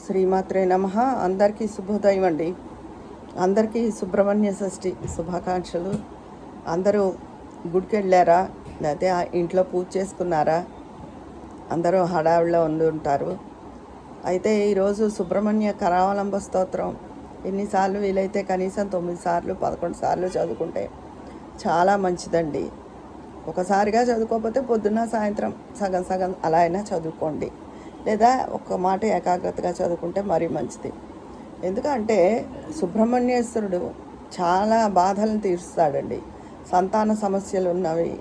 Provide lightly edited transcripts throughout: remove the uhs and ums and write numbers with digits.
శ్రీమాత్రే నమః. అందరికీ శుభోదయం అండి. అందరికీ సుబ్రహ్మణ్య షష్ఠి శుభాకాంక్షలు. అందరూ గుడికి వెళ్ళారా, లేకపోతే ఇంట్లో పూజ చేసుకున్నారా? అందరూ హడావిడిలో ఉంటారు. అయితే ఈరోజు సుబ్రహ్మణ్య కరావలంబ స్తోత్రం ఎన్నిసార్లు వీలైతే కనీసం 9 సార్లు 11 సార్లు చదువుకుంటే చాలా మంచిదండి. ఒకసారిగా చదువుకోకపోతే పొద్దున్న సాయంత్రం సగం సగం అలా అయినా చదువుకోండి, లేదా ఒక్క మాట ఏకాగ్రతగా చదువుకుంటే మరీ మంచిది. ఎందుకంటే సుబ్రహ్మణ్యేశ్వరుడు చాలా బాధలను తీరుస్తాడండి. సంతాన సమస్యలు ఉన్నవి,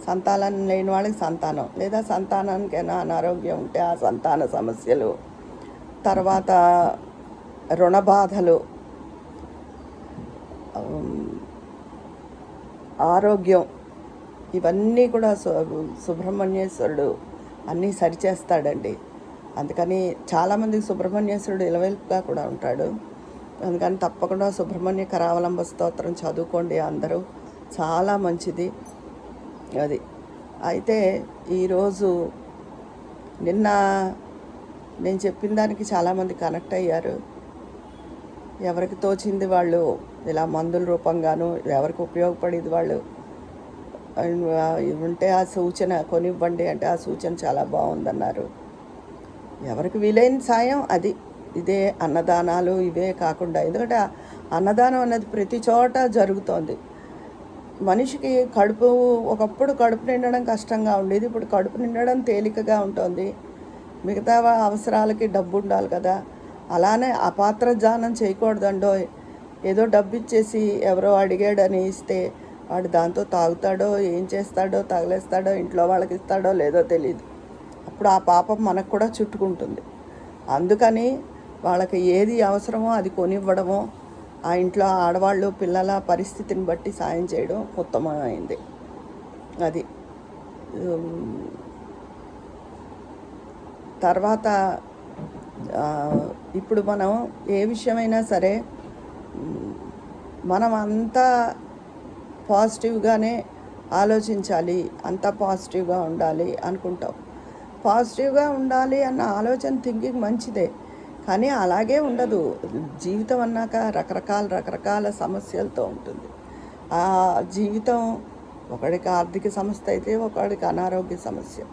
సంతానం లేని వాళ్ళకి సంతానం, లేదా సంతానానికైనా అనారోగ్యం ఉంటే ఆ సంతాన సమస్యలు, తర్వాత రుణ బాధలు, ఆరోగ్యం, ఇవన్నీ కూడా సుబ్రహ్మణ్యేశ్వరుడు అన్నీ సరిచేస్తాడండి. అందుకని చాలామందికి సుబ్రహ్మణ్యేశ్వరుడు ఇలవెల్పుగా కూడా ఉంటాడు. అందుకని తప్పకుండా సుబ్రహ్మణ్య కరావలంబ స్తోత్రం చదువుకోండి అందరూ, చాలా మంచిది అది. అయితే ఈరోజు నిన్న నేను చెప్పిన దానికి చాలామంది కనెక్ట్ అయ్యారు. ఎవరికి తోచింది వాళ్ళు ఇలా మందుల రూపంగాను, ఎవరికి ఉపయోగపడేది వాళ్ళు ఉంటే ఆ సూచన కొనివ్వండి అంటే ఆ సూచన చాలా బాగుందన్నారు. ఎవరికి వీలైన సాయం అది. ఇదే అన్నదానాలు ఇవే కాకుండా, ఎందుకంటే అన్నదానం అన్నది ప్రతి చోట జరుగుతోంది. మనిషికి ఒకప్పుడు కడుపు నిండడం కష్టంగా ఉండేది, ఇప్పుడు కడుపు నిండడం తేలికగా ఉంటుంది. మిగతా అవసరాలకి డబ్బు ఉండాలి కదా. అలానే అపాత్రదానం చేయకూడదండో. ఏదో డబ్బు ఇచ్చేసి ఎవరో అడిగాడని ఇస్తే వాడు దాంతో తాగుతాడో, ఏం చేస్తాడో, తగలేస్తాడో, ఇంట్లో వాళ్ళకి ఇస్తాడో లేదో తెలియదు. అప్పుడు ఆ పాపం మనకు కూడా చుట్టుకుంటుంది. అందుకని వాళ్ళకి ఏది అవసరమో అది కొనివ్వడమో, ఆ ఇంట్లో ఆడవాళ్ళు పిల్లల పరిస్థితిని బట్టి సాయం చేయడం ఉత్తమమైంది. అది తర్వాత ఇప్పుడు మనం ఏ విషయమైనా సరే మనం అంతా పాజిటివ్గానే ఆలోచించాలి, అంతా పాజిటివ్గా ఉండాలి అనుకుంటాం. పాజిటివ్గా ఉండాలి అన్న ఆలోచన థింకింగ్ మంచిదే, కానీ అలాగే ఉండదు. జీవితం అన్నాక రకరకాల సమస్యలతో ఉంటుంది. ఆ జీవితం ఒకడికి ఆర్థిక సమస్య అయితే, ఒకడికి అనారోగ్య సమస్య,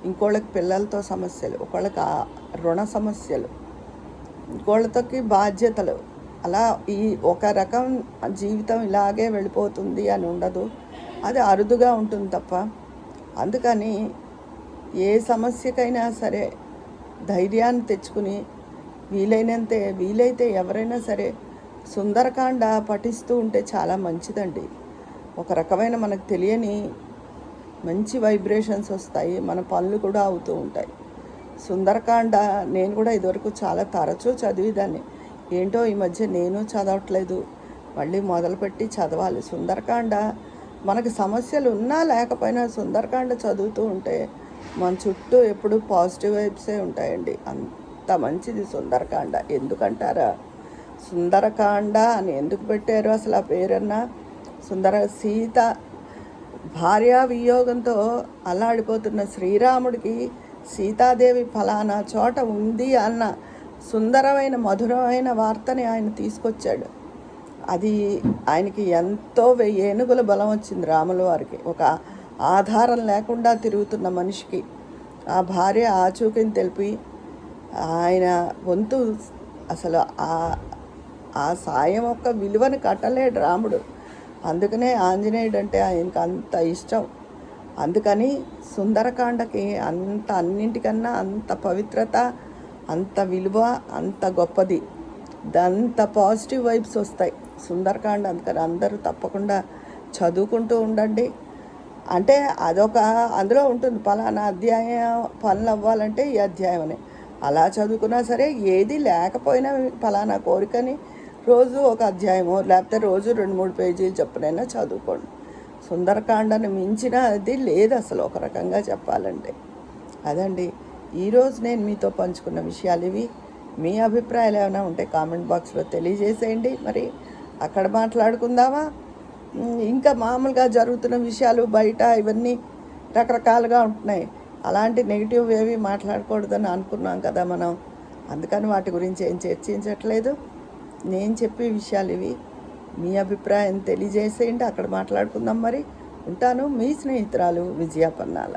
ఇంకోళ్ళకి పిల్లలతో సమస్యలు, ఒకళ్ళకి రుణ సమస్యలు, ఇంకోళ్ళతోకి బాధ్యతలు. అలా ఈ ఒక రకం జీవితం ఇలాగే వెళ్ళిపోతుంది అని ఉండదు. అది అరుదుగా ఉంటుంది తప్ప. అందుకని ఏ సమస్యకైనా సరే ధైర్యాన్ని తెచ్చుకుని వీలైతే ఎవరైనా సరే సుందరకాండ పఠిస్తూ ఉంటే చాలా మంచిదండి. ఒక రకమైన మనకు తెలియని మంచి వైబ్రేషన్స్ వస్తాయి, మన పనులు కూడా అవుతూ ఉంటాయి. సుందరకాండ నేను కూడా ఇదివరకు చాలా తరచూ చదివేదాన్ని. ఏంటో ఈ మధ్య నేను చదవట్లేదు, మళ్ళీ మొదలుపెట్టి చదవాలి. సుందరకాండ మనకి సమస్యలు ఉన్నా లేకపోయినా సుందరకాండ చదువుతూ ఉంటే మన చుట్టూ ఎప్పుడు పాజిటివ్ వైబ్సే ఉంటాయండి. అంత మంచిది సుందరకాండ. ఎందుకంటారా, సుందరకాండ అని ఎందుకు పెట్టారు అసలు ఆ పేరన్నా? సీత భార్యా వియోగంతో అల్లాడిపోతున్న శ్రీరాముడికి సీతాదేవి ఫలానా చోట ఉంది అన్న సుందరమైన మధురమైన వార్తని ఆయన తీసుకొచ్చాడు. అది ఆయనకి ఎంతో 1000 ఏనుగుల బలం వచ్చింది రాముల వారికి. ఒక ఆధారం లేకుండా తిరుగుతున్న మనిషికి ఆ భార్య ఆచూకని తెలిపి ఆయన వంతు అసలు ఆ సాయం యొక్క విలువని కట్టలేడు రాముడు. అందుకనే ఆంజనేయుడు అంటే ఆయనకు అంత ఇష్టం. అందుకని సుందరకాండకి అన్నింటికన్నా అంత పవిత్రత, అంత విలువ, అంత గొప్పది. అంత పాజిటివ్ వైబ్స్ వస్తాయి సుందరకాండ. అందుకని అందరూ తప్పకుండా చదువుకుంటూ ఉండండి. అంటే అందులో ఉంటుంది పలానా అధ్యాయం పనులు అవ్వాలంటే ఈ అధ్యాయం అని. అలా చదువుకున్నా సరే, ఏది లేకపోయినా పలానా కోరికని రోజు ఒక అధ్యాయమో లేకపోతే రోజు 2-3 పేజీలు చొప్పునైనా చదువుకోండి. సుందరకాండను మించిన అది లేదు అసలు, ఒక రకంగా చెప్పాలంటే. అదండి ఈరోజు నేను మీతో పంచుకున్న విషయాలు ఇవి. మీ అభిప్రాయాలు ఏమైనా ఉంటే కామెంట్ బాక్స్లో తెలియజేసేయండి. మరి అక్కడ మాట్లాడుకుందామా? ఇంకా మామూలుగా జరుగుతున్న విషయాలు బయట ఇవన్నీ రకరకాలుగా ఉంటున్నాయి. అలాంటి నెగిటివ్ ఏవి మాట్లాడకూడదని అనుకున్నాం కదా మనం. అందుకని వాటి గురించి ఏం చర్చించట్లేదు. నేను చెప్పే విషయాలు ఇవి. మీ అభిప్రాయం తెలియజేసేయండి, అక్కడ మాట్లాడుకుందాం. మరి ఉంటాను. మీ స్నేహితురాలు విజయ పన్నాల.